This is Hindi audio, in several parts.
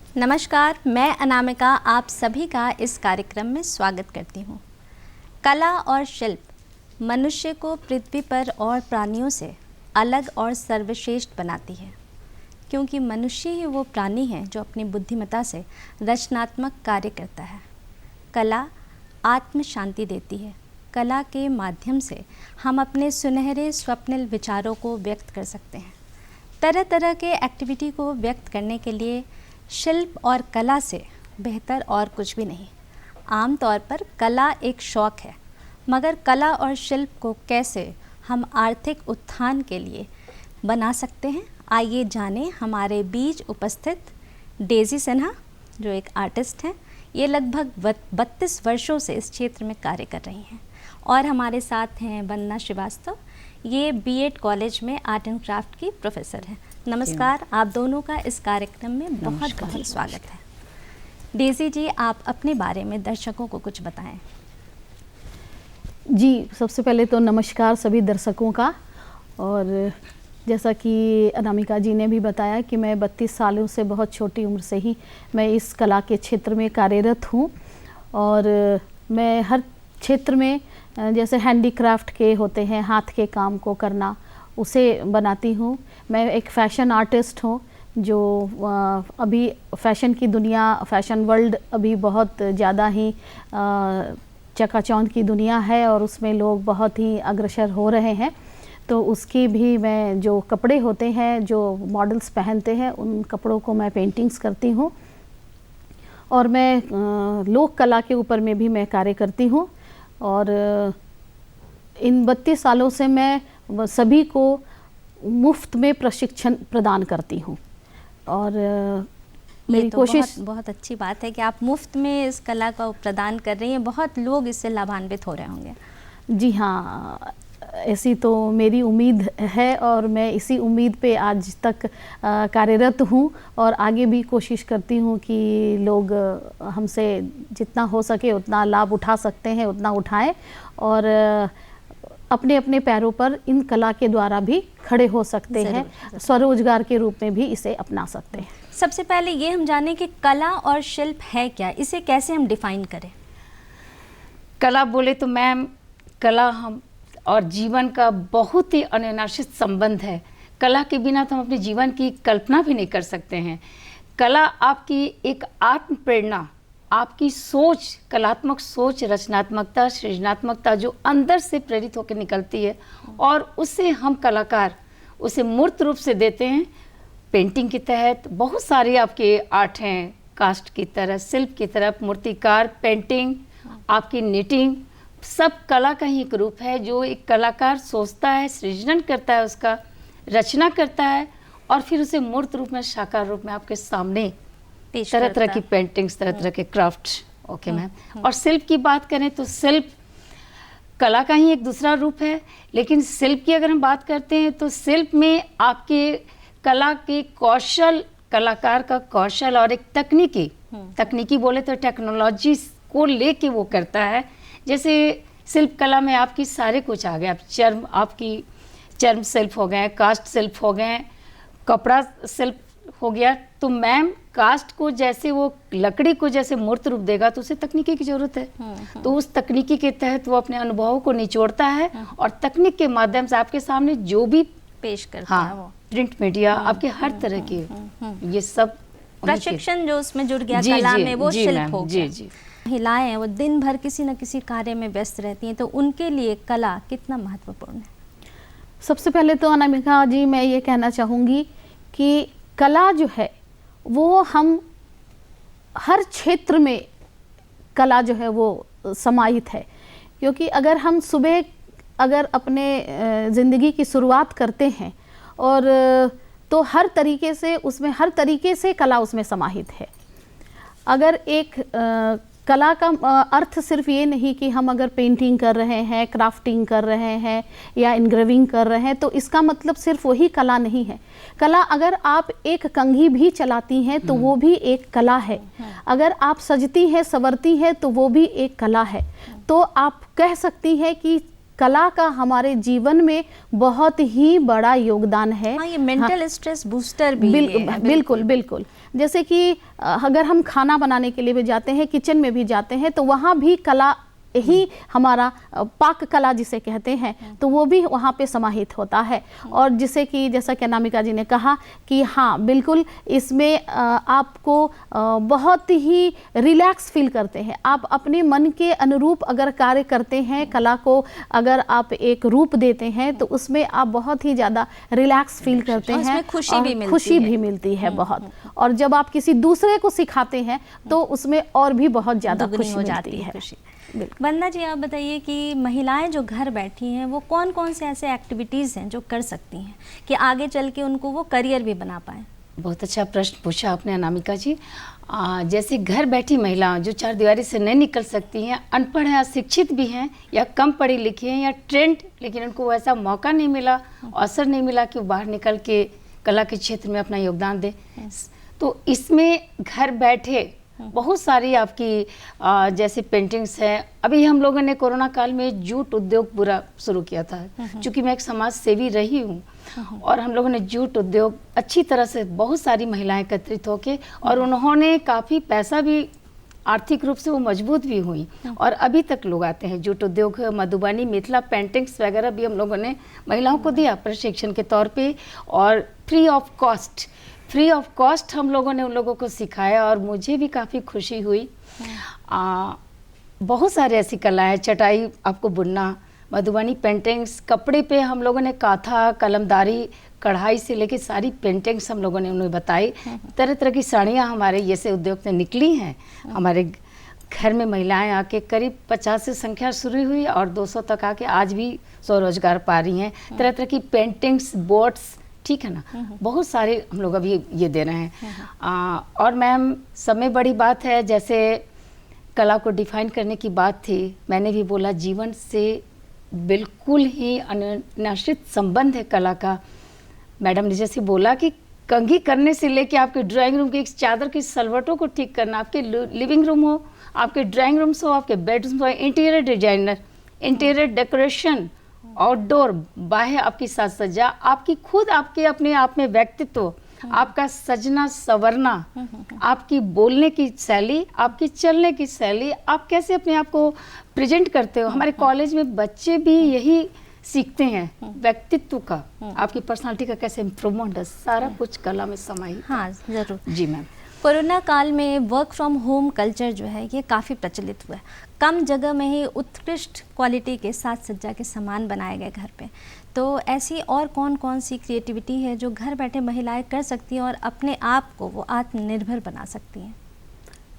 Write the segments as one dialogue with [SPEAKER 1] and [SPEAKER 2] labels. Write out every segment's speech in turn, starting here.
[SPEAKER 1] नमस्कार, मैं अनामिका आप सभी का इस कार्यक्रम में स्वागत करती हूँ। कला और शिल्प मनुष्य को पृथ्वी पर और प्राणियों से अलग और सर्वश्रेष्ठ बनाती है, क्योंकि मनुष्य ही वो प्राणी है जो अपनी बुद्धिमत्ता से रचनात्मक कार्य करता है। कला आत्म शांति देती है। कला के माध्यम से हम अपने सुनहरे स्वप्निल विचारों को व्यक्त कर सकते हैं। तरह तरह के एक्टिविटी को व्यक्त करने के लिए शिल्प और कला से बेहतर और कुछ भी नहीं। आमतौर पर कला एक शौक़ है, मगर कला और शिल्प को कैसे हम आर्थिक उत्थान के लिए बना सकते हैं, आइए जानें। हमारे बीच उपस्थित डेजी सिन्हा जो एक आर्टिस्ट हैं, ये लगभग 32 वर्षों से इस क्षेत्र में कार्य कर रही हैं। और हमारे साथ हैं वंदना श्रीवास्तव, ये बीएड कॉलेज में आर्ट एंड क्राफ्ट की प्रोफेसर हैं। नमस्कार, आप दोनों का इस कार्यक्रम में बहुत बहुत स्वागत है। डेजी जी, आप अपने बारे में दर्शकों को कुछ बताएं।
[SPEAKER 2] जी, सबसे पहले तो नमस्कार सभी दर्शकों का। और जैसा कि अनामिका जी ने भी बताया कि मैं 32 सालों से, बहुत छोटी उम्र से ही मैं इस कला के क्षेत्र में कार्यरत हूँ। और मैं हर क्षेत्र में जैसे हैंडीक्राफ्ट के होते हैं, हाथ के काम को करना, उसे बनाती हूँ। मैं एक फ़ैशन आर्टिस्ट हूँ, जो अभी फ़ैशन की दुनिया, फ़ैशन वर्ल्ड अभी बहुत ज़्यादा ही चकाचौंध की दुनिया है और उसमें लोग बहुत ही अग्रसर हो रहे हैं। तो उसकी भी मैं जो कपड़े होते हैं, जो मॉडल्स पहनते हैं, उन कपड़ों को मैं पेंटिंग्स करती हूँ। और मैं लोक कला के ऊपर में भी मैं कार्य करती हूँ। और इन 32 सालों से मैं सभी को मुफ्त में प्रशिक्षण प्रदान करती हूँ। और मेरी कोशिश
[SPEAKER 1] बहुत अच्छी बात है कि आप मुफ्त में इस कला को प्रदान कर रही हैं। बहुत लोग इससे लाभान्वित हो रहे होंगे।
[SPEAKER 2] जी हाँ, ऐसी तो मेरी उम्मीद है और मैं इसी उम्मीद पे आज तक कार्यरत हूँ और आगे भी कोशिश करती हूँ कि लोग हमसे जितना हो सके उतना लाभ उठा सकते हैं उतना उठाएं और अपने अपने पैरों पर इन कला के द्वारा भी खड़े हो सकते हैं, स्वरोजगार के रूप में भी इसे अपना सकते हैं।
[SPEAKER 1] सबसे पहले ये हम जानें कि कला और शिल्प है क्या, इसे कैसे हम डिफाइन करें?
[SPEAKER 3] कला बोले तो मैम, कला हम और जीवन का बहुत ही अविनाशित संबंध है। कला के बिना तो हम अपने जीवन की कल्पना भी नहीं कर सकते हैं। कला आपकी एक आत्म प्रेरणा, आपकी सोच, कलात्मक सोच, रचनात्मकता, सृजनात्मकता जो अंदर से प्रेरित होकर निकलती है और उससे हम कलाकार उसे मूर्त रूप से देते हैं। पेंटिंग के तहत बहुत सारे आपके आर्ट हैं, कास्ट की तरह, शिल्प की तरफ, मूर्तिकार, पेंटिंग, आपकी निटिंग, सब कला का ही एक रूप है जो एक कलाकार सोचता है, सृजन करता है, उसका रचना करता है और फिर उसे मूर्त रूप में, साकार रूप में आपके सामने तरह तरह की पेंटिंग्स, तरह तरह के क्राफ्ट्स। Okay ma'am. और शिल्प की बात करें तो शिल्प कला का ही एक दूसरा रूप है। लेकिन शिल्प की अगर हम बात करते हैं तो शिल्प में आपके कला के कौशल, कलाकार का कौशल और एक तकनीकी बोले तो टेक्नोलॉजी को लेके वो करता है। जैसे शिल्प कला में आपकी सारे कुछ आ गए। आप आपकी चर्म शिल्प हो गए, कास्ट शिल्प हो गए, कपड़ा शिल्प हो गया। तो मैम कास्ट को जैसे वो लकड़ी को जैसे मूर्त रूप देगा तो उसे तकनीकी की जरूरत है। तो उस तकनीकी के तहत वो अपने अनुभवों को निचोड़ता है और तकनीक के माध्यम से आपके सामने जो भी
[SPEAKER 1] पेश करता है, वो
[SPEAKER 3] प्रिंट मीडिया, आपके हर तरह के ये सब
[SPEAKER 1] प्रशिक्षण जो उसमें जुड़ गया कला में, वो शिल्प हो गया।
[SPEAKER 3] जी।
[SPEAKER 1] महिलाएं हैं, वो दिन भर किसी न किसी कार्य में व्यस्त रहती हैं, तो उनके लिए कला कितना महत्वपूर्ण है?
[SPEAKER 2] सबसे पहले तो अनामिका जी मैं ये कहना चाहूँगी कि कला जो है वो हम हर क्षेत्र में कला जो है वो समाहित है। क्योंकि अगर हम सुबह अगर अपने ज़िंदगी की शुरुआत करते हैं और तो हर तरीके से कला उसमें समाहित है। अगर एक कला का अर्थ सिर्फ ये नहीं कि हम अगर पेंटिंग कर रहे हैं, क्राफ्टिंग कर रहे हैं या इनग्रेविंग कर रहे हैं तो इसका मतलब सिर्फ वही कला नहीं है। कला अगर आप एक कंघी भी चलाती हैं तो वो भी एक कला है। अगर आप सजती हैं, संवरती हैं तो वो भी एक कला है। तो आप कह सकती हैं कि कला का हमारे जीवन में बहुत ही बड़ा योगदान है।
[SPEAKER 1] हाँ, ये मेंटल स्ट्रेस बूस्टर भी है।
[SPEAKER 2] बिल्कुल बिल्कुल। जैसे कि अगर हम खाना बनाने के लिए भी जाते हैं, किचन में भी जाते हैं, तो वहाँ भी कला ही हमारा पाक कला जिसे कहते हैं, तो वो भी वहाँ पे समाहित होता है। और जिसे कि जैसा कि अनामिका जी ने कहा कि हाँ बिल्कुल, इसमें आपको बहुत ही रिलैक्स फील करते हैं। आप अपने मन के अनुरूप अगर कार्य करते हैं, कला को अगर आप एक रूप देते हैं, तो उसमें आप बहुत ही ज़्यादा रिलैक्स फील करते हैं, खुशी भी मिलती है बहुत। और जब आप किसी दूसरे को सिखाते हैं तो उसमें और भी बहुत ज़्यादा खुशी हो जाती है।
[SPEAKER 1] वंदना जी, आप बताइए कि महिलाएं जो घर बैठी हैं वो कौन कौन से ऐसे एक्टिविटीज़ हैं जो कर सकती हैं कि आगे चल के उनको वो करियर भी बना पाएँ?
[SPEAKER 3] बहुत अच्छा प्रश्न पूछा आपने अनामिका जी। जैसे घर बैठी महिला जो चार दीवारी से नहीं निकल सकती हैं, अनपढ़ हैं, अशिक्षित भी हैं, या कम पढ़ी लिखी हैं, या ट्रेंड, लेकिन उनको वैसा मौका नहीं मिला, अवसर नहीं मिला कि वो बाहर निकल के कला के क्षेत्र में अपना योगदान दें, तो इसमें घर बैठे बहुत सारी आपकी जैसे पेंटिंग्स हैं। अभी हम लोगों ने कोरोना काल में जूट उद्योग पूरा शुरू किया था, क्योंकि मैं एक समाज सेवी रही हूँ, और हम लोगों ने जूट उद्योग अच्छी तरह से बहुत सारी महिलाएं एकत्रित होके, और उन्होंने काफ़ी पैसा भी, आर्थिक रूप से वो मजबूत भी हुई, और अभी तक लोग आते हैं। जूट उद्योग, मधुबनी, मिथिला पेंटिंग्स वगैरह भी हम लोगों ने महिलाओं को दिया प्रशिक्षण के तौर पे, और फ्री ऑफ कॉस्ट हम लोगों ने उन लोगों को सिखाया, और मुझे भी काफ़ी खुशी हुई। बहुत सारे ऐसी कलाएं, चटाई आपको बुनना, मधुबनी पेंटिंग्स, कपड़े पे हम लोगों ने काथा, कलमदारी, कढ़ाई से लेके सारी पेंटिंग्स हम लोगों ने उन्हें बताई। तरह तरह की साड़ियाँ हमारे ये से उद्योग से निकली हैं। हमारे घर में महिलाएं आके करीब 50 से संख्या शुरू हुई, और 200 तक आके आज भी स्वरोजगार पा रही हैं। तरह तरह की पेंटिंग्स, बोर्ड्स, ठीक है ना, बहुत सारे हम लोग अभी ये दे रहे हैं। और मैम, समय बड़ी बात है। जैसे कला को डिफाइन करने की बात थी, मैंने भी बोला जीवन से बिल्कुल ही अनाश्रित संबंध है कला का। मैडम ने जैसे बोला कि कंघी करने से लेके आपके ड्राइंग रूम की एक चादर की सलवटों को ठीक करना, आपके लिविंग रूम हो, आपके ड्राइंग रूम्स हो, आपके बेडरूम हो, interior designer, interior decoration, outdoor, बाह्य आपकी साज सज्जा, आपकी खुद आपके अपने आप में व्यक्तित्व, आपका सजना संवरना, आपकी बोलने की शैली, आपकी चलने की शैली, आप कैसे अपने आप को प्रेजेंट करते हो। हमारे कॉलेज में बच्चे भी यही सीखते हैं, व्यक्तित्व का, आपकी पर्सनालिटी का कैसे इम्प्रूवमेंट है, सारा कुछ कला में समाहित।
[SPEAKER 1] हाँ ज़रूर
[SPEAKER 3] जी मैम।
[SPEAKER 1] कोरोना काल में वर्क फ्रॉम होम कल्चर जो है ये काफ़ी प्रचलित हुआ है। कम जगह में ही उत्कृष्ट क्वालिटी के साज सज्जा के सामान बनाए गए घर पे। तो ऐसी और कौन कौन सी क्रिएटिविटी है जो घर बैठे महिलाएं कर सकती हैं और अपने आप को वो आत्मनिर्भर बना सकती हैं?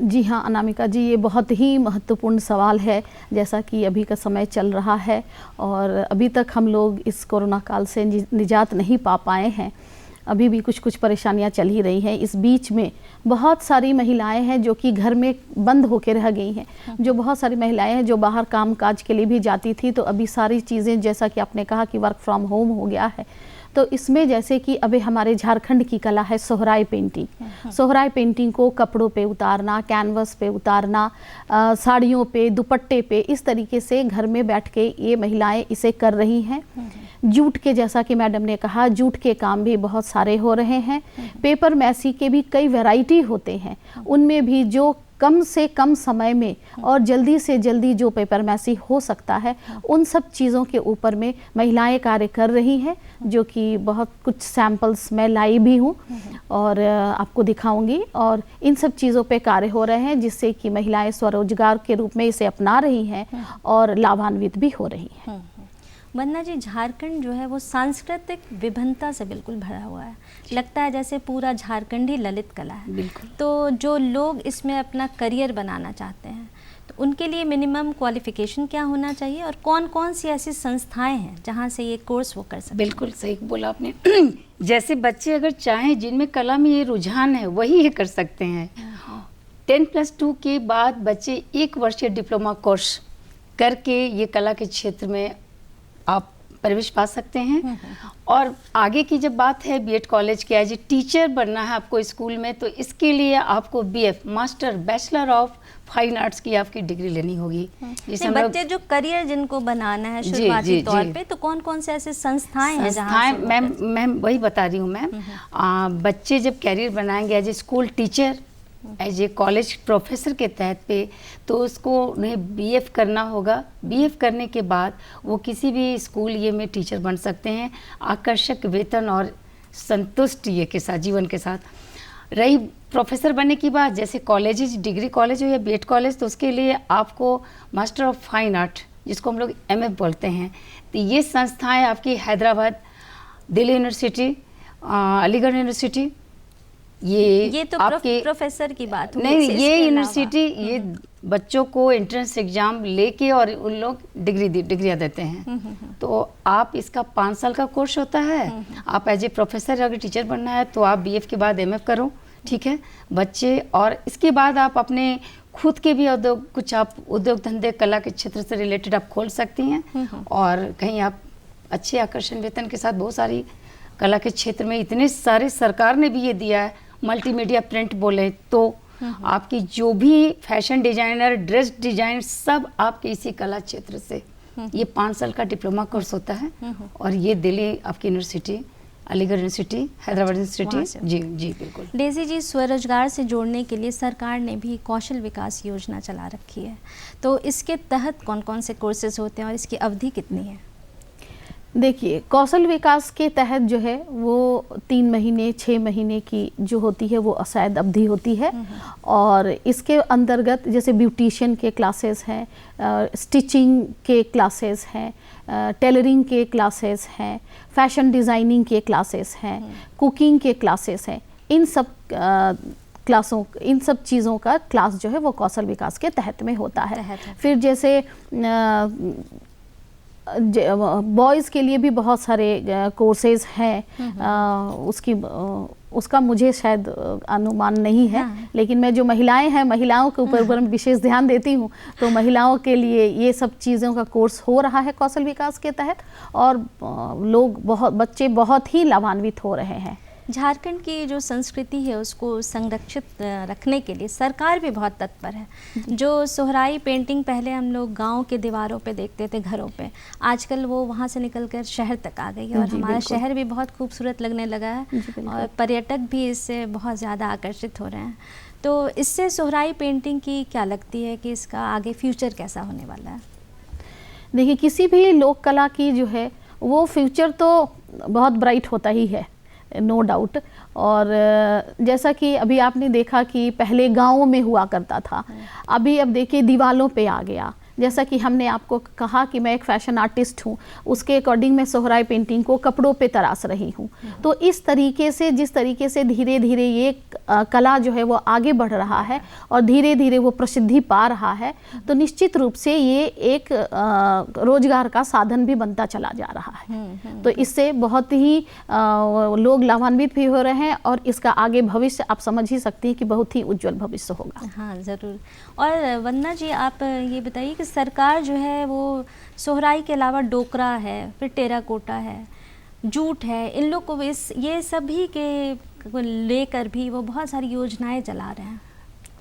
[SPEAKER 2] जी हाँ अनामिका जी, ये बहुत ही महत्वपूर्ण सवाल है। जैसा कि अभी का समय चल रहा है और अभी तक हम लोग इस कोरोना काल से निजात नहीं पा पाए हैं, अभी भी कुछ कुछ परेशानियां चल ही रही हैं। इस बीच में बहुत सारी महिलाएं हैं जो कि घर में बंद होकर रह गई हैं, जो बहुत सारी महिलाएं हैं जो बाहर काम काज के लिए भी जाती थी। तो अभी सारी चीज़ें, जैसा कि आपने कहा कि वर्क फ्रॉम होम हो गया है, तो इसमें जैसे कि अभी हमारे झारखंड की कला है सोहराई पेंटिंग। सोहराई पेंटिंग को कपड़ों पे उतारना, कैनवस पे उतारना, साड़ियों पे, दुपट्टे पे, इस तरीके से घर में बैठ के ये महिलाएं इसे कर रही हैं। जूट के, जैसा कि मैडम ने कहा, जूट के काम भी बहुत सारे हो रहे हैं। पेपर मैसी के भी कई वैरायटी होते हैं, उनमें भी जो कम से कम समय में और जल्दी से जल्दी जो पेपर मैसी हो सकता है, उन सब चीज़ों के ऊपर में महिलाएं कार्य कर रही हैं, जो कि बहुत कुछ सैम्पल्स मैं लाई भी हूँ और आपको दिखाऊंगी। और इन सब चीज़ों पे कार्य हो रहे हैं जिससे कि महिलाएं स्वरोजगार के रूप में इसे अपना रही हैं और लाभान्वित भी हो रही हैं।
[SPEAKER 1] वंदना जी, झारखंड जो है वो सांस्कृतिक विभिन्नता से बिल्कुल भरा हुआ है। लगता है जैसे पूरा झारखंड ही ललित कला है।
[SPEAKER 3] बिल्कुल।
[SPEAKER 1] तो जो लोग इसमें अपना करियर बनाना चाहते हैं, तो उनके लिए मिनिमम क्वालिफिकेशन क्या होना चाहिए और कौन कौन सी ऐसी संस्थाएं हैं जहां से ये कोर्स वो कर सकते हैं?
[SPEAKER 3] बिल्कुल सही बोला आपने। जैसे बच्चे अगर चाहें, जिनमें कला में ये रुझान है, वही ये कर सकते हैं। 10+2 के बाद बच्चे 1 वर्षीय डिप्लोमा कोर्स करके ये कला के क्षेत्र में आप प्रवेश पा सकते हैं। और आगे की जब बात है बीएड कॉलेज की, एज ए टीचर बनना है आपको स्कूल में, तो इसके लिए आपको BF master bachelor of fine arts की आपकी डिग्री लेनी होगी।
[SPEAKER 1] जिसे बच्चे जो करियर जिनको बनाना है शुरुआती तौर पे, तो कौन कौन से ऐसे संस्थाएं हैं जहाँ
[SPEAKER 3] मैम वही बता रही हूँ मैम। बच्चे जब कैरियर बनाएंगे as a school teacher, as a college professor के तहत पे, तो उसको उन्हें बीएफ करना होगा। बीएफ करने के बाद वो किसी भी स्कूल ये में टीचर बन सकते हैं, आकर्षक वेतन और संतुष्ट ये के साथ, जीवन के साथ। रही प्रोफेसर बनने की बात, जैसे कॉलेज, डिग्री कॉलेज हो या बीएड कॉलेज, तो उसके लिए आपको मास्टर ऑफ फाइन आर्ट, जिसको हम लोग एमएफ बोलते हैं, तो ये संस्थाएं आपकी हैदराबाद, दिल्ली यूनिवर्सिटी, अलीगढ़ यूनिवर्सिटी,
[SPEAKER 1] ये तो आपके प्रोफेसर की बात हुई।
[SPEAKER 3] नहीं, ये यूनिवर्सिटी ये बच्चों को एंट्रेंस एग्जाम लेके और उन लोग डिग्रियां देते हैं। तो आप इसका 5 साल का कोर्स होता है। आप एज ए प्रोफेसर अगर टीचर बनना है तो आप बीएफ के बाद एमएफ करो, ठीक है बच्चे। और इसके बाद आप अपने खुद के भी उद्योग, कुछ आप उद्योग धंधे कला के क्षेत्र से रिलेटेड आप खोल सकती हैं। और कहीं आप अच्छे आकर्षण वेतन के साथ बहुत सारी कला के क्षेत्र में इतने सारे सरकार ने भी ये दिया है, मल्टीमीडिया प्रिंट बोले तो आपकी जो भी फैशन डिजाइनर, ड्रेस डिजाइन, सब आपके इसी कला क्षेत्र से। ये 5 साल का डिप्लोमा कोर्स होता है। और ये दिल्ली आपकी university, Aligarh university, Hyderabad university. जी जी बिल्कुल।
[SPEAKER 1] डेजी जी, स्वरोजगार से जोड़ने के लिए सरकार ने भी कौशल विकास योजना चला रखी है, तो इसके तहत कौन कौन से कोर्सेज होते हैं और इसकी अवधि कितनी है?
[SPEAKER 2] देखिए, कौशल विकास के तहत जो है वो 3 महीने 6 महीने की जो होती है वो असाइद अवधि होती है। और इसके अंतर्गत जैसे ब्यूटिशियन के क्लासेस हैं, स्टिचिंग के क्लासेस हैं, टेलरिंग के क्लासेस हैं, फैशन डिज़ाइनिंग के क्लासेस हैं, कुकिंग के क्लासेस हैं। इन सब चीज़ों का क्लास जो है वो कौशल विकास के तहत में होता है। फिर जैसे बॉयज़ के लिए भी बहुत सारे कोर्सेज हैं। उसका मुझे शायद अनुमान नहीं है। लेकिन मैं जो महिलाएं हैं, महिलाओं के ऊपर विशेष ध्यान देती हूँ, तो महिलाओं के लिए ये सब चीज़ों का कोर्स हो रहा है कौशल विकास के तहत। और बच्चे बहुत ही लाभान्वित हो रहे हैं।
[SPEAKER 1] झारखंड की जो संस्कृति है उसको संरक्षित रखने के लिए सरकार भी बहुत तत्पर है। जो सोहराई पेंटिंग पहले हम लोग गांव के दीवारों पे देखते थे, घरों पे, आजकल वो वहाँ से निकलकर शहर तक आ गई है। और हमारा शहर भी बहुत खूबसूरत लगने लगा है और पर्यटक भी इससे बहुत ज़्यादा आकर्षित हो रहे हैं। तो इससे सोहराई पेंटिंग की क्या लगती है कि इसका आगे फ्यूचर कैसा होने वाला है?
[SPEAKER 2] देखिए, किसी भी लोक कला की जो है वो फ्यूचर तो बहुत ब्राइट होता ही है, नो डाउट। और जैसा कि अभी आपने देखा कि पहले गाँवों में हुआ करता था, अभी अब देखिए दीवारों पे आ गया। जैसा कि हमने आपको कहा कि मैं एक फैशन आर्टिस्ट हूँ, उसके अकॉर्डिंग मैं सोहराई पेंटिंग को कपड़ों पे तराश रही हूँ। तो इस तरीके से, जिस तरीके से धीरे धीरे ये कला जो है वो आगे बढ़ रहा है और धीरे धीरे वो प्रसिद्धि पा रहा है, तो निश्चित रूप से ये एक रोजगार का साधन भी बनता चला जा रहा है। तो इससे बहुत ही लोग लाभान्वित भी हो रहे हैं और इसका आगे भविष्य आप समझ ही सकते हैं कि बहुत ही उज्जवल भविष्य होगा।
[SPEAKER 1] हाँ ज़रूर। और वंदना जी, आप ये बताइए कि सरकार जो है वो सोहराई के अलावा डोकरा है, फिर टेराकोटा है, जूट है, इन लोग को ये सभी के लेकर भी वो बहुत सारी योजनाएं चला रहे हैं।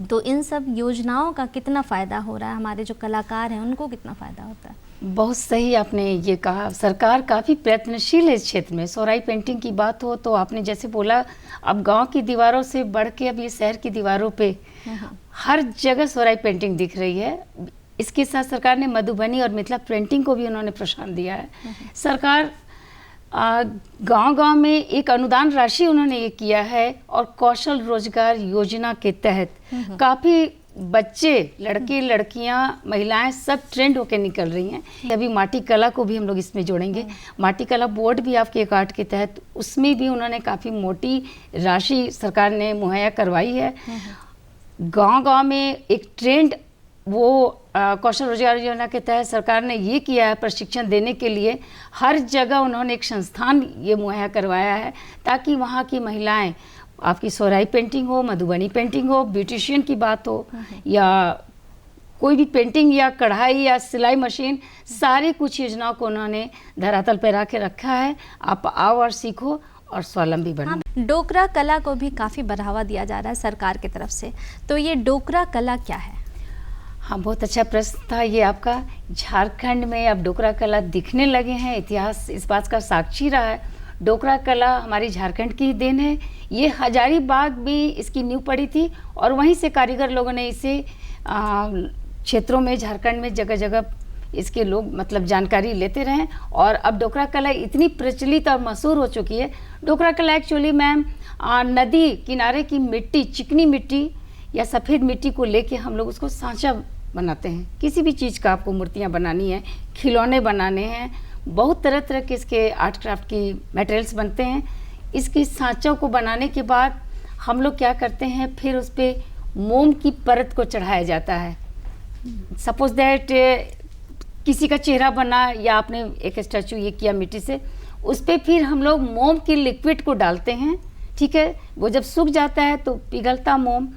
[SPEAKER 1] तो इन सब योजनाओं का कितना फ़ायदा हो रहा है? हमारे जो कलाकार हैं उनको कितना फ़ायदा होता है?
[SPEAKER 3] बहुत सही आपने ये कहा, सरकार काफ़ी प्रयत्नशील है इस क्षेत्र में। सोहराई पेंटिंग की बात हो तो आपने जैसे बोला, अब गांव की दीवारों से बढ़ के अब ये शहर की दीवारों पे हर जगह सोहराई पेंटिंग दिख रही है। इसके साथ सरकार ने मधुबनी और मिथिला पेंटिंग को भी उन्होंने प्रोत्साहन दिया है। सरकार गांव-गांव में एक अनुदान राशि उन्होंने ये किया है और कौशल रोजगार योजना के तहत काफ़ी बच्चे, लड़के लड़कियां, महिलाएं सब ट्रेंड होकर निकल रही हैं। अभी माटी कला को भी हम लोग इसमें जोड़ेंगे। माटी कला बोर्ड भी आपके कार्ड के तहत, उसमें भी उन्होंने काफ़ी मोटी राशि सरकार ने मुहैया करवाई है। गांव-गांव में एक ट्रेंड वो कौशल रोजगार योजना के तहत सरकार ने ये किया है, प्रशिक्षण देने के लिए हर जगह उन्होंने एक संस्थान ये मुहैया करवाया है, ताकि वहाँ की महिलाएं, आपकी सोहराई पेंटिंग हो, मधुबनी पेंटिंग हो, ब्यूटिशियन की बात हो या कोई भी पेंटिंग या कढ़ाई या सिलाई मशीन, सारी कुछ योजनाओं को उन्होंने धरातल पर ला के रखा है। आप आओ और सीखो और स्वावलंबी बनो।
[SPEAKER 1] हाँ, डोकरा कला को भी काफ़ी बढ़ावा दिया जा रहा है सरकार की तरफ से, तो ये डोकरा कला क्या है?
[SPEAKER 3] हाँ, बहुत अच्छा प्रश्न था ये आपका। झारखंड में अब डोकरा कला दिखने लगे हैं, इतिहास इस बात का साक्षी रहा है। डोकरा कला हमारी झारखंड की देन है। ये हजारीबाग भी इसकी नींव पड़ी थी और वहीं से कारीगर लोगों ने इसे क्षेत्रों में, झारखंड में जगह जगह इसके लोग मतलब जानकारी लेते रहे और अब डोकरा कला इतनी प्रचलित और मशहूर हो चुकी है। डोकरा कला एक्चुअली मैम नदी किनारे की मिट्टी, चिकनी मिट्टी या सफ़ेद मिट्टी को लेके हम लोग उसको सांचा बनाते हैं। किसी भी चीज़ का आपको मूर्तियाँ बनानी है, खिलौने बनाने हैं, बहुत तरह तरह के इसके आर्ट क्राफ्ट की मटेरियल्स बनते हैं। इसकी सांचों को बनाने के बाद हम लोग क्या करते हैं, फिर उस पर मोम की परत को चढ़ाया जाता है। सपोज दैट किसी का चेहरा बना या आपने एक स्टैचू ये किया मिट्टी से, उस पर फिर हम लोग मोम की लिक्विड को डालते हैं। ठीक है, वो जब सूख जाता है तो पिघलता मोम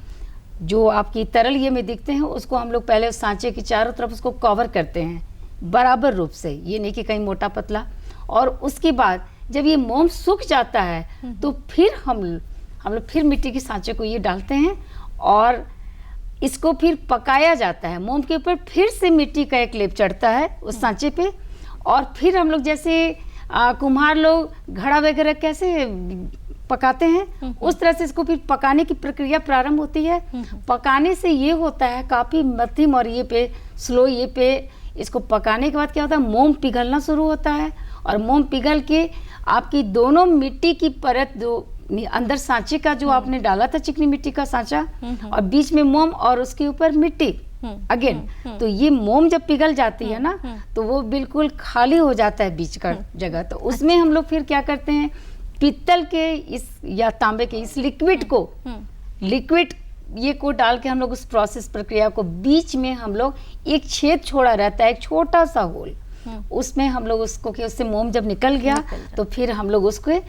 [SPEAKER 3] जो आपकी तरल ये में दिखते हैं, उसको हम लोग पहले उस सांचे की चारों तरफ उसको कवर करते हैं बराबर रूप से, ये नहीं कि कहीं मोटा पतला। और उसके बाद जब ये मोम सूख जाता है तो फिर हम लोग फिर मिट्टी के सांचे को ये डालते हैं और इसको फिर पकाया जाता है। मोम के ऊपर फिर से मिट्टी का एक लेप चढ़ता है उस सांचे पे और फिर हम लोग जैसे कुम्हार लोग घड़ा वगैरह कैसे पकाते हैं, उस तरह से इसको फिर पकाने की प्रक्रिया प्रारंभ होती है। पकाने से ये होता है काफ़ी मध्यम और ये पे स्लो ये पे इसको पकाने के बाद क्या होता है, मोम पिघलना शुरू होता है और मोम पिघल के आपकी दोनों मिट्टी की परत जो अंदर सांचे का जो आपने डाला था चिकनी मिट्टी का सांचा और बीच में मोम और उसके ऊपर मिट्टी अगेन, तो ये मोम जब पिघल जाती है ना तो वो बिल्कुल खाली हो जाता है बीच का जगह। तो उसमें हम लोग फिर क्या करते हैं, पीतल के इस या तांबे के इस लिक्विड ये को डाल के हम लोग उस प्रोसेस प्रक्रिया को बीच में हम लोग एक छेद छोड़ा रहता है, एक छोटा सा होल, उसमें हम लोग उसको कि उससे मोम जब निकल गया तो फिर हम लोग उसको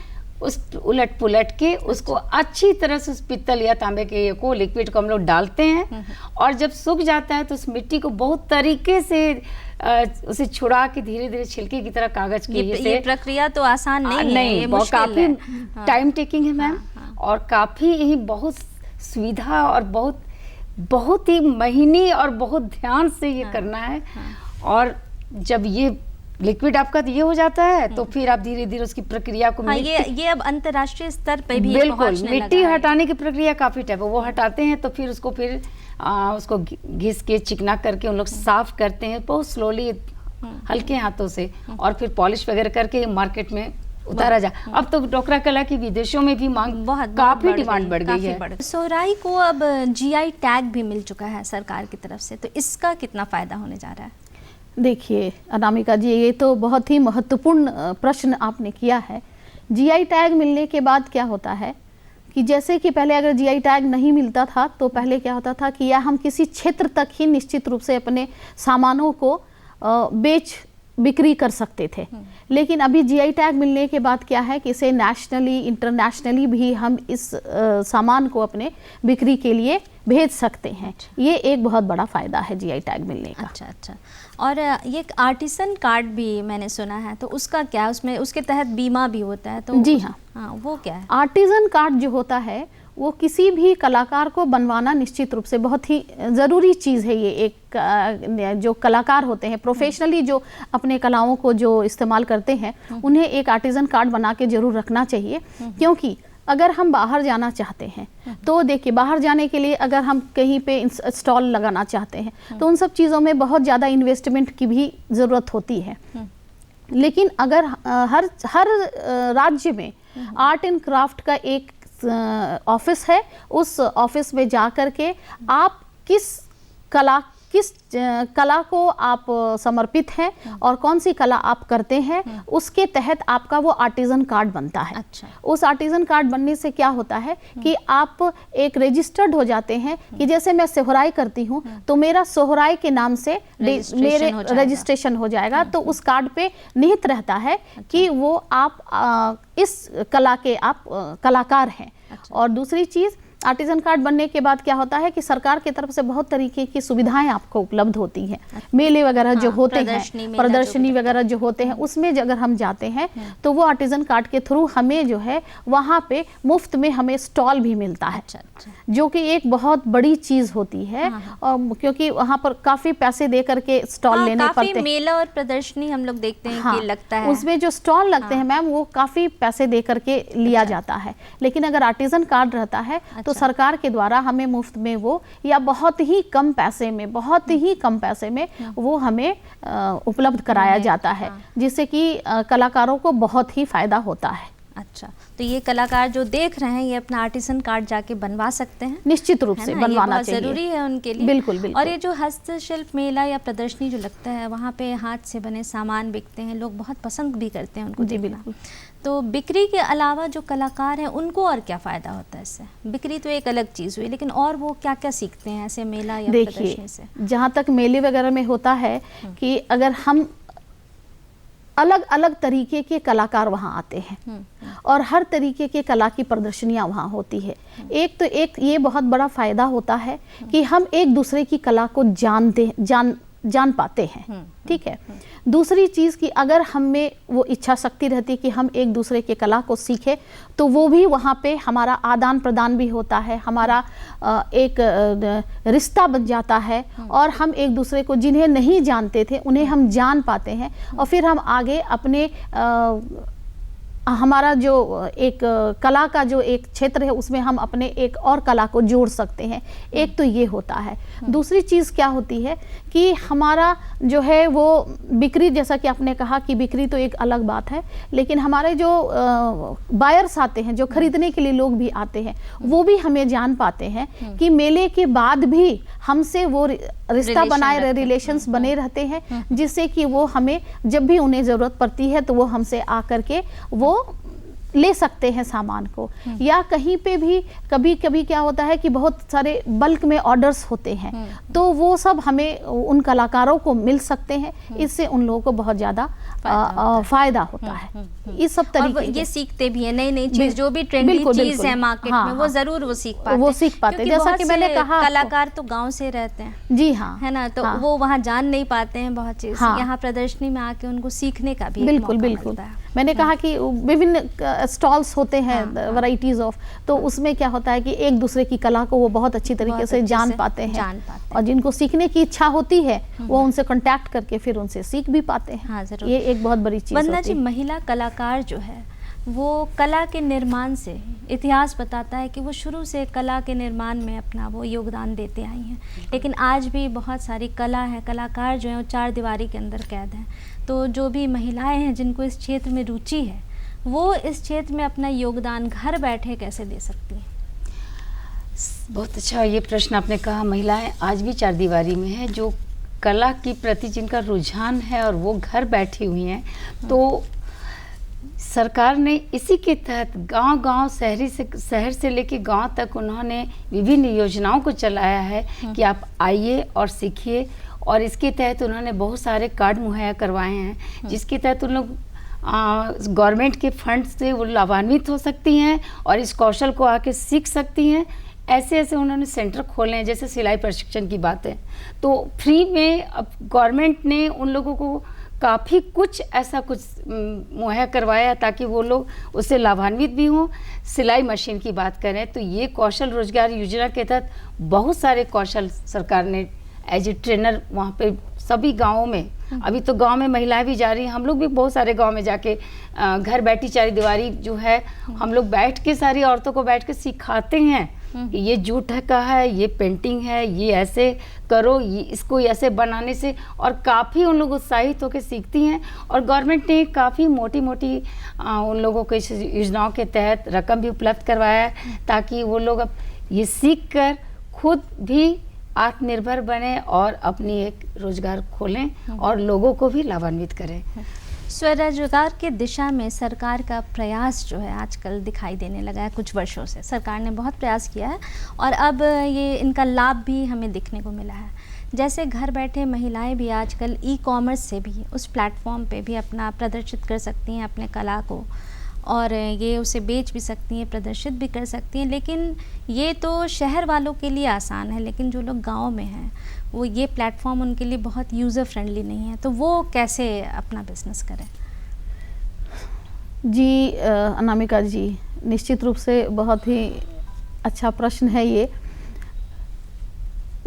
[SPEAKER 3] उस उलट पुलट के उसको अच्छी तरह से उस पित्तल या तांबे के को लिक्विड को हम लोग डालते हैं और जब सूख जाता है तो उस मिट्टी को बहुत तरीके से उसे छुड़ा के धीरे धीरे छिलके की तरह कागज के
[SPEAKER 1] ये प्रक्रिया तो आसान नहीं है, ये मुश्किल
[SPEAKER 3] काफी
[SPEAKER 1] है।
[SPEAKER 3] टाइम टेकिंग है मैम और काफी ही बहुत सुविधा और बहुत ही महीने और बहुत ध्यान से ये करना है। और जब ये लिक्विड आपका ये हो जाता है तो फिर आप धीरे धीरे उसकी प्रक्रिया को
[SPEAKER 1] ये अब अंतर्राष्ट्रीय स्तर पे भी
[SPEAKER 3] बिल्कुल मिट्टी हटाने की प्रक्रिया काफी टाइप है, वो हटाते हैं तो फिर उसको फिर उसको घिस के चिकना करके उन लोग साफ करते हैं बहुत स्लोली हल्के हाथों से और फिर पॉलिश वगैरह करके मार्केट में उतारा जा। अब तो डोकरा कला की विदेशों में भी मांग काफी डिमांड बढ़ गई है।
[SPEAKER 1] सोहराई को अब जीआई टैग भी मिल चुका है सरकार की तरफ से, तो इसका कितना फायदा होने जा रहा है?
[SPEAKER 2] देखिए अनामिका जी, ये तो बहुत ही महत्वपूर्ण प्रश्न आपने किया है। जीआई टैग मिलने के बाद क्या होता है कि जैसे कि पहले अगर जीआई टैग नहीं मिलता था तो पहले क्या होता था कि या हम किसी क्षेत्र तक ही निश्चित रूप से अपने सामानों को बिक्री कर सकते थे, लेकिन अभी जीआई टैग मिलने के बाद क्या है कि इसे नेशनली इंटरनेशनली भी हम इस सामान को अपने बिक्री के लिए भेज सकते हैं। ये एक बहुत बड़ा फ़ायदा है जीआई टैग मिलने का।
[SPEAKER 1] अच्छा। और ये एक आर्टिसन कार्ड भी मैंने सुना है, तो उसका क्या, उसमें उसके तहत बीमा भी होता है? तो
[SPEAKER 2] जी हाँ,
[SPEAKER 1] वो क्या है?
[SPEAKER 2] आर्टिसन कार्ड जो होता है वो किसी भी कलाकार को बनवाना निश्चित रूप से बहुत ही ज़रूरी चीज़ है। ये एक जो कलाकार होते हैं प्रोफेशनली जो अपने कलाओं को जो इस्तेमाल करते हैं उन्हें एक आर्टिसन कार्ड बना के ज़रूर रखना चाहिए, क्योंकि अगर हम बाहर जाना चाहते हैं तो देखिए बाहर जाने के लिए अगर हम कहीं पे स्टॉल लगाना चाहते हैं तो उन सब चीज़ों में बहुत ज़्यादा इन्वेस्टमेंट की भी ज़रूरत होती है। लेकिन अगर हर राज्य में आर्ट एंड क्राफ्ट का एक ऑफिस है, उस ऑफिस में जा कर के आप किस कला को आप समर्पित हैं और कौन सी कला आप करते हैं उसके तहत आपका वो आर्टिजन कार्ड बनता है।
[SPEAKER 1] अच्छा।
[SPEAKER 2] उस आर्टिजन कार्ड बनने से क्या होता है कि आप एक रजिस्टर्ड हो जाते हैं कि जैसे मैं सोहराई करती हूँ तो मेरा सोहराई के नाम से मेरे रजिस्ट्रेशन हो जाएगा, तो उस कार्ड पे निहित रहता है कि वो आप इस कला के आप कलाकार हैं। और दूसरी चीज़ आर्टिजन कार्ड बनने के बाद क्या होता है कि सरकार की तरफ से बहुत तरीके की सुविधाएं आपको उपलब्ध होती हैं। मेले वगैरह जो होते हैं, प्रदर्शनी वगैरह जो होते हैं, उसमें अगर हम जाते हैं तो वो आर्टिजन कार्ड के थ्रू हमें जो है वहाँ पे मुफ्त में हमें स्टॉल भी मिलता है। जो कि एक बहुत बड़ी चीज होती है। और क्योंकि वहाँ पर काफी पैसे दे करके स्टॉल लेने पड़ते हैं।
[SPEAKER 1] मेला और प्रदर्शनी हम लोग देखते हैं कि लगता है,
[SPEAKER 2] उसमें जो स्टॉल लगते हैं मैम वो काफी पैसे दे करके लिया जाता है। लेकिन अगर आर्टिजन कार्ड रहता है तो सरकार के द्वारा हमें मुफ्त में वो या बहुत ही कम पैसे में वो हमें उपलब्ध कराया जाता है, जिससे कि कलाकारों को बहुत ही फायदा होता है।
[SPEAKER 1] अच्छा, तो ये कलाकार जो देख रहे हैं ये अपना आर्टिसन कार्ड जाके बनवा सकते हैं,
[SPEAKER 2] निश्चित रूप से बनवाना चाहिए,
[SPEAKER 1] जरूरी है उनके लिए।
[SPEAKER 2] बिल्कुल बिल्कुल।
[SPEAKER 1] और ये जो हस्तशिल्प मेला या प्रदर्शनी जो लगता है वहाँ पे हाथ से बने सामान बिकते हैं, लोग बहुत पसंद भी करते हैं उनको।
[SPEAKER 2] जी बिल्कुल।
[SPEAKER 1] तो बिक्री के अलावा जो कलाकार हैं उनको और क्या फ़ायदा होता है इससे? बिक्री तो एक अलग चीज़ हुई, लेकिन और वो क्या क्या सीखते हैं ऐसे मेला या प्रदर्शनी से?
[SPEAKER 2] जहाँ तक मेले वगैरह में होता है कि अगर हम अलग अलग तरीके के कलाकार वहाँ आते हैं और हर तरीके के कला की प्रदर्शनियाँ वहाँ होती है। एक ये बहुत बड़ा फायदा होता है कि हम एक दूसरे की कला को जान पाते हैं। ठीक है। दूसरी चीज़ कि अगर हम में वो इच्छा शक्ति रहती कि हम एक दूसरे के कला को सीखें तो वो भी वहाँ पे हमारा आदान प्रदान भी होता है, हमारा एक रिश्ता बन जाता है और हम एक दूसरे को जिन्हें नहीं जानते थे उन्हें हम जान पाते हैं और फिर हम आगे अपने हमारा जो एक कला का जो एक क्षेत्र है उसमें हम अपने एक और कला को जोड़ सकते हैं। एक तो ये होता है। दूसरी चीज़ क्या होती है कि हमारा जो है वो बिक्री, जैसा कि आपने कहा कि बिक्री तो एक अलग बात है, लेकिन हमारे जो बायर्स आते हैं, जो खरीदने के लिए लोग भी आते हैं, वो भी हमें जान पाते हैं कि मेले के बाद भी हमसे वो रिश्ता बनाए, रिलेशंस बने रहते हैं, जिससे कि वो हमें जब भी उन्हें ज़रूरत पड़ती है तो वो हमसे आकर के वो ले सकते हैं सामान को। या कहीं पे भी कभी कभी क्या होता है कि बहुत सारे बल्क में ऑर्डर्स होते हैं तो वो सब हमें उन कलाकारों को मिल सकते हैं। इससे उन लोगों को बहुत ज़्यादा फायदा होता है। इस सब तरीके
[SPEAKER 1] ये सीखते भी है नई नई चीज, जो भी ट्रेंडी चीज है मार्केट में वो जरूर वो सीख पाते हैं।
[SPEAKER 2] जैसा कि मैंने कहा,
[SPEAKER 1] कलाकार तो गांव से रहते हैं,
[SPEAKER 2] जी हाँ,
[SPEAKER 1] है ना, तो वो वहाँ जान नहीं पाते हैं बहुत चीज। यहाँ प्रदर्शनी में आके उनको सीखने का भी
[SPEAKER 2] बिल्कुल बिल्कुल। मैंने कहा कि विभिन्न स्टॉल्स होते हैं, वैरायटीज ऑफ, तो उसमें क्या होता है कि एक दूसरे की कला को वो बहुत अच्छी तरीके से जान पाते हैं और जिनको सीखने की इच्छा होती है वो उनसे कांटेक्ट करके फिर उनसे सीख भी पाते हैं।
[SPEAKER 1] हाँ, जरूर।
[SPEAKER 2] ये एक बहुत बड़ी चीज़
[SPEAKER 1] वंदना जी, महिला कलाकार जो है वो कला के निर्माण से, इतिहास बताता है कि वो शुरू से कला के निर्माण में अपना वो योगदान देते आई हैं, लेकिन आज भी बहुत सारी कला है, कलाकार जो हैं वो चार दीवारी के अंदर कैद हैं। तो जो भी महिलाएं हैं जिनको इस क्षेत्र में रुचि है वो इस क्षेत्र में अपना योगदान घर बैठे कैसे दे सकती हैं?
[SPEAKER 3] बहुत अच्छा ये प्रश्न आपने कहा। महिलाएं आज भी चार दीवारी में है, जो कला की प्रति जिनका रुझान है और वो घर बैठी हुई हैं। तो सरकार ने इसी के तहत गांव-गांव, शहर से लेकर गांव तक उन्होंने विभिन्न योजनाओं को चलाया है कि आप आइए और सीखिए। और इसके तहत उन्होंने बहुत सारे कार्ड मुहैया करवाए हैं, जिसके तहत उन लोग गवर्नमेंट के फंड से वो लाभान्वित हो सकती हैं और इस कौशल को आके सीख सकती हैं। ऐसे उन्होंने सेंटर खोले हैं, जैसे सिलाई प्रशिक्षण की बात है, तो फ्री में अब गवर्नमेंट ने उन लोगों को काफ़ी कुछ ऐसा कुछ मुहैया करवाया ताकि वो लोग उससे लाभान्वित भी हों। सिलाई मशीन की बात करें तो ये कौशल रोजगार योजना के तहत बहुत सारे कौशल सरकार ने एज ए ट्रेनर वहाँ पे सभी गाँवों में, अभी तो गांव में महिलाएं भी जा रही हैं, हम लोग भी बहुत सारे गांव में जाके घर बैठी चार दीवारी जो है हम लोग बैठ के सारी औरतों को बैठ के सिखाते हैं कि ये जूट का है, ये पेंटिंग है, ये ऐसे करो, ये इसको ऐसे बनाने से, और काफ़ी उन लोग उत्साहित होकर सीखती हैं। और गवर्नमेंट ने काफ़ी मोटी उन लोगों को इस योजनाओं के तहत रकम भी उपलब्ध करवाया है ताकि वो लोग अब ये सीख कर खुद भी आत्मनिर्भर बने और अपनी एक रोजगार खोलें और लोगों को भी लाभान्वित करें।
[SPEAKER 1] स्वरोजगार के दिशा में सरकार का प्रयास जो है आजकल दिखाई देने लगा है। कुछ वर्षों से सरकार ने बहुत प्रयास किया है और अब ये इनका लाभ भी हमें दिखने को मिला है। जैसे घर बैठे महिलाएं भी आजकल ई-कॉमर्स से भी उस प्लेटफॉर्म पे भी अपना प्रदर्शित कर सकती हैं अपने कला को, और ये उसे बेच भी सकती हैं, प्रदर्शित भी कर सकती हैं। लेकिन ये तो शहर वालों के लिए आसान है, लेकिन जो लोग गांव में हैं वो ये प्लेटफॉर्म उनके लिए बहुत यूज़र फ्रेंडली नहीं है, तो वो कैसे अपना बिजनेस करें?
[SPEAKER 2] जी अनामिका जी, निश्चित रूप से बहुत ही अच्छा प्रश्न है ये।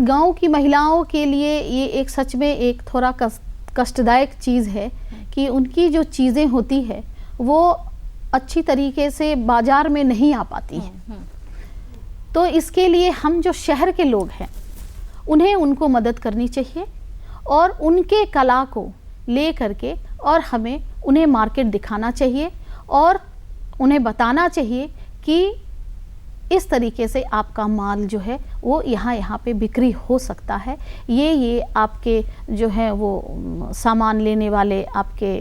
[SPEAKER 2] गांव की महिलाओं के लिए ये एक सच में एक थोड़ा कष्टदायक चीज़ है कि उनकी जो चीज़ें होती है वो अच्छी तरीके से बाज़ार में नहीं आ पाती हैं। तो इसके लिए हम जो शहर के लोग हैं उन्हें उनको मदद करनी चाहिए और उनके कला को ले करके और हमें उन्हें मार्केट दिखाना चाहिए और उन्हें बताना चाहिए कि इस तरीके से आपका माल जो है वो यहाँ पे बिक्री हो सकता है। ये आपके जो है वो सामान लेने वाले आपके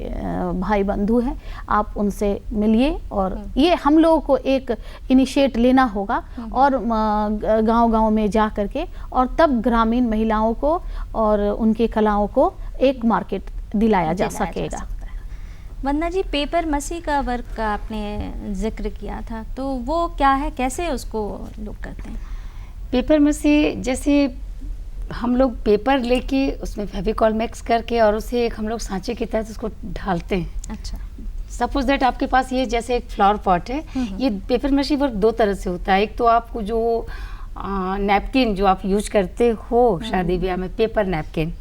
[SPEAKER 2] भाई बंधु हैं, आप उनसे मिलिए और ये हम लोगों को एक इनिशिएट लेना होगा और गांव-गांव में जा करके और तब ग्रामीण महिलाओं को और उनके कलाओं को एक मार्केट दिलाया जा सकेगा।
[SPEAKER 1] वंदना जी, पेपर मसी का वर्क का आपने जिक्र किया था, तो वो क्या है, कैसे उसको लोग करते हैं?
[SPEAKER 3] पेपर मसी जैसे हम लोग पेपर लेके उसमें फेविकॉल मिक्स करके और उसे एक हम लोग सांचे की तरह उसको ढालते हैं। अच्छा, सपोज दैट आपके पास ये जैसे एक फ्लावर पॉट है, ये पेपर मसी वर्क दो तरह से होता है। एक तो आपको जो नैपकिन जो आप यूज करते हो शादी ब्याह में, पेपर नैपकिन,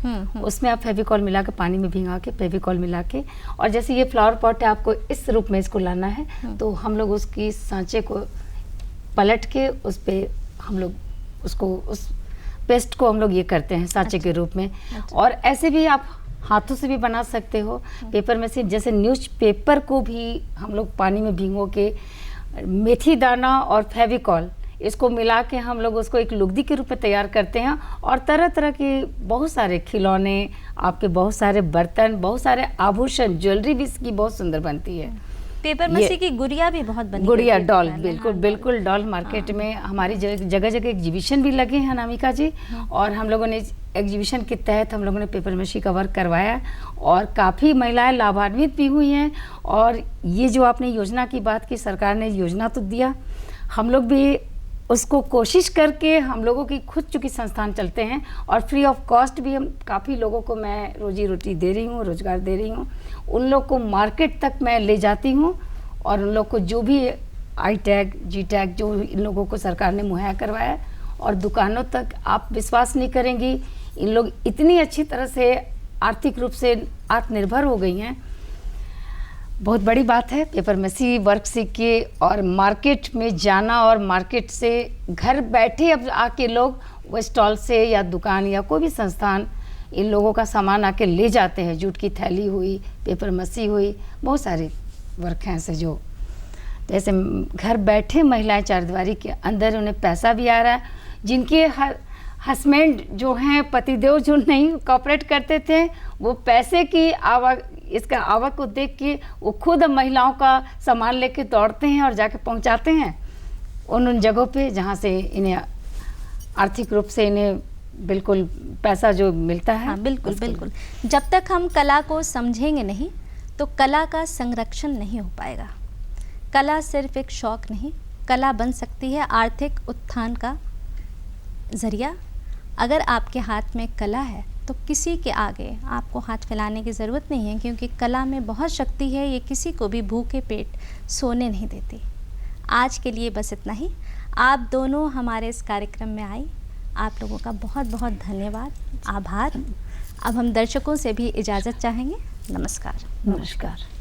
[SPEAKER 3] उसमें आप फेविकॉल मिला के पानी में भिंगा के फेविकॉल मिला के, और जैसे ये फ्लावर पॉट है आपको इस रूप में इसको लाना है, तो हम लोग उसकी सांचे को पलट के उस पे हम लोग उसको उस पेस्ट को हम लोग ये करते हैं सांचे के रूप में। और ऐसे भी आप हाथों से भी बना सकते हो पेपर में से। जैसे न्यूज़पेपर को भी हम लोग पानी में भिगो के मेथी दाना और फेविकॉल इसको मिला के हम लोग उसको एक लुगदी के रूप में तैयार करते हैं और तरह तरह के बहुत सारे खिलौने, आपके बहुत सारे बर्तन, बहुत सारे आभूषण, ज्वेलरी भी इसकी बहुत सुंदर बनती है।
[SPEAKER 1] पेपर मसी की गुड़िया भी बहुत बनी,
[SPEAKER 3] गुड़िया डॉल, बिल्कुल डॉल मार्केट में हमारी जगह जगह एग्जीबिशन भी लगे हैं अनामिका जी, और हम लोगों ने एग्जीबिशन के तहत हम लोगों ने पेपर मसी का वर्क करवाया और काफ़ी महिलाएं लाभान्वित भी हुई हैं। और ये जो आपने योजना की बात की, सरकार ने योजना तो दिया, हम लोग भी उसको कोशिश करके, हम लोगों की खुद चूँकि संस्थान चलते हैं और फ्री ऑफ कॉस्ट भी हम काफ़ी लोगों को मैं रोजी रोटी दे रही हूँ, रोज़गार दे रही हूँ। उन लोग को मार्केट तक मैं ले जाती हूँ और उन लोग को जो भी आई टैग, जी टैग जो इन लोगों को सरकार ने मुहैया करवाया, और दुकानों तक आप विश्वास नहीं करेंगी, इन लोग इतनी अच्छी तरह से आर्थिक रूप से आत्मनिर्भर हो गई हैं। बहुत बड़ी बात है पेपर मसी वर्क सीख के और मार्केट में जाना, और मार्केट से घर बैठे अब आके लोग वो स्टॉल से या दुकान या कोई भी संस्थान इन लोगों का सामान आके ले जाते हैं। जूट की थैली हुई, पेपर मसी हुई, बहुत सारे वर्क हैं ऐसे जो जैसे घर बैठे महिलाएं चारदीवारी के अंदर उन्हें पैसा भी आ रहा है। जिनके हस्बैंड जो हैं, पतिदेव जो नहीं कोऑपरेट करते थे, वो पैसे की इसका आवक को देख के वो खुद महिलाओं का सामान लेके दौड़ते हैं और जाके पहुंचाते हैं उन जगहों पे जहां से इन्हें आर्थिक रूप से इन्हें बिल्कुल पैसा जो मिलता है।
[SPEAKER 1] हाँ, बिल्कुल। जब तक हम कला को समझेंगे नहीं तो कला का संरक्षण नहीं हो पाएगा। कला सिर्फ एक शौक नहीं, कला बन सकती है आर्थिक उत्थान का जरिया। अगर आपके हाथ में कला है तो किसी के आगे आपको हाथ फैलाने की ज़रूरत नहीं है, क्योंकि कला में बहुत शक्ति है। ये किसी को भी भूखे पेट सोने नहीं देती। आज के लिए बस इतना ही। आप दोनों हमारे इस कार्यक्रम में आई, आप लोगों का बहुत बहुत धन्यवाद, आभार। अब हम दर्शकों से भी इजाज़त चाहेंगे। नमस्कार।